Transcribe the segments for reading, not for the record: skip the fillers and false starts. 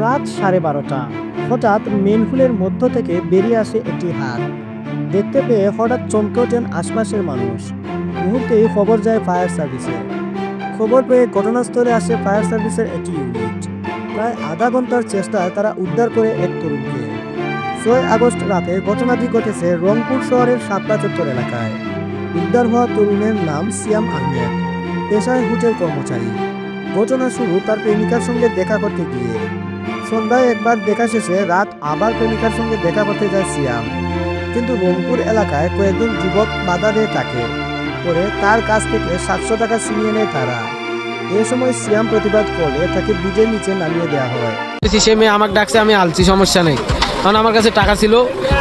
রাত 12:30 হঠাৎ মেনহুলের মধ্য থেকে বেরিয়ে আসে একটি হাত। দেখতে পেয়ে হঠাৎ চমকে ওঠেন আশপাশের মানুষ। মুহূর্তেই খবর যায় ফায়ার সার্ভিসে। খবর পেয়ে ঘটনাস্থলে আসে ফায়ার সার্ভিসের একটি ইউনিট। প্রায় আধা ঘন্টার চেষ্টায় তারা উদ্ধার করে এক তরুণকে। 6 আগস্ট রাতে ঘটনাটি ঘটেছে রংপুর শহরের শাপলা চত্বর এলাকায়। উদ্ধার হওয়া তরুণের নাম সিয়াম আহমেদ, পেশায় হোটেল কর্মচারী। ঘটনা শুরু তার প্রেমিকার সঙ্গে দেখা করতে গিয়ে। সন্ধ্যায় একবার দেখা শেষে রাত আবার প্রেমিকার সঙ্গে দেখা করতে যায় সিয়াম, কিন্তু রংপুর এলাকায় কয়েকজন যুবক বাধা দিয়ে থাকে। পরে তার কাছ থেকে 700 টাকা ছিনিয়ে নেয় তারা। এ সময় সিয়াম প্রতিবাদ করলে তাকে ব্রিজের নিচে নামিয়ে দেওয়া হয়। সে মেয়ে আমাকে ডাকছে, আমি আলছি, সমস্যা নেই। কারণ আমার কাছে টাকা ছিল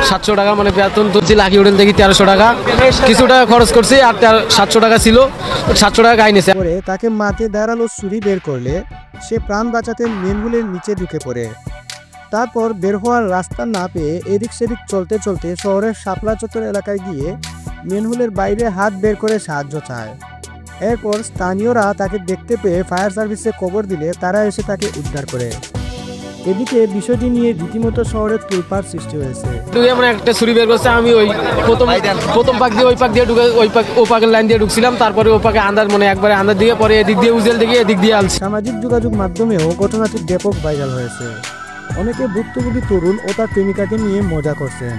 700 টাকা, মানে বেতন তো লাখি হোটেল দেখি 1300 টাকা, কিছু টাকা খরচ করছি আর 700 টাকা ছিল, 700 টাকা গায়ে নিয়েছে। পরে তাকে মাঠে দাঁড়ালো ছুরি বের করলে সে প্রাণ বাঁচাতে মেনহুলের নিচে ঢুকে পড়ে। তারপর বের হওয়ার রাস্তা না পেয়ে এদিক সেদিক চলতে চলতে শহরের শাপলা চত্বর এলাকায় গিয়ে মেনহুলের বাইরে হাত বের করে সাহায্য চায়। এরপর স্থানীয়রা তাকে দেখতে পেয়ে ফায়ার সার্ভিসে খবর দিলে তারা এসে তাকে উদ্ধার করে। এদিকে বিষয়টি নিয়ে রীতিমতো শহরের তোলপাড় সৃষ্টি হয়েছে। মানে একটা ছুরি বের করছে, আমি ওই প্রথম পাক দিয়ে ওই পাক দিয়ে ঢুকে ও পাকের লাইন দিয়ে ঢুকছিলাম। তারপরে ও পাকে আন্দাজ, মানে একবারে আন্দাজ দিয়ে, পরে এদিক দিয়ে উজেল দিকে এদিক দিয়ে আলছে। সামাজিক যোগাযোগ মাধ্যমেও ঘটনাটি ব্যাপক ভাইরাল হয়েছে। অনেকে ভুক্তভোগী তরুণ ও তার প্রেমিকাকে নিয়ে মজা করছেন।